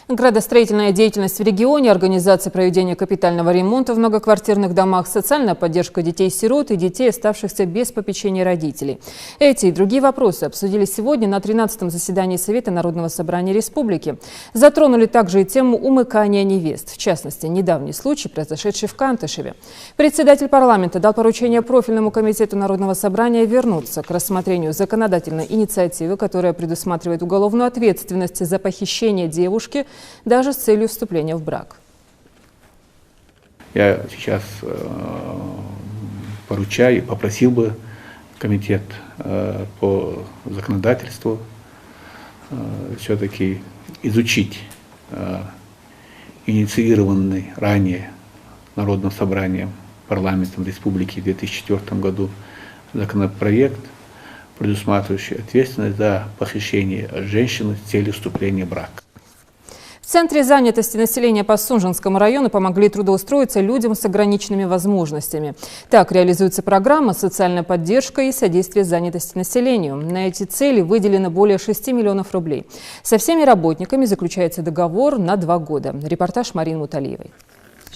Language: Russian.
Градостроительная деятельность в регионе, организация проведения капитального ремонта в многоквартирных домах, социальная поддержка детей-сирот и детей, оставшихся без попечения родителей. Эти и другие вопросы обсудили сегодня на 13-м заседании Совета Народного собрания Республики. Затронули также и тему умыкания невест, в частности, недавний случай, произошедший в Кантышеве. Председатель парламента дал поручение профильному комитету Народного собрания вернуться к рассмотрению законодательной инициативы, которая предусматривает уголовную ответственность за похищение девушки даже с целью вступления в брак. Я сейчас поручаю, попросил бы комитет по законодательству все-таки изучить инициированный ранее Народным собранием парламентом Республики в 2004 году законопроект, предусматривающий ответственность за похищение женщины с целью вступления в брак. В Центре занятости населения по Сунжинскому району помогли трудоустроиться людям с ограниченными возможностями. Так реализуется программа «Социальная поддержка и содействие занятости населению». На эти цели выделено более 6 миллионов рублей. Со всеми работниками заключается договор на 2 года. Репортаж Марины Муталиевой.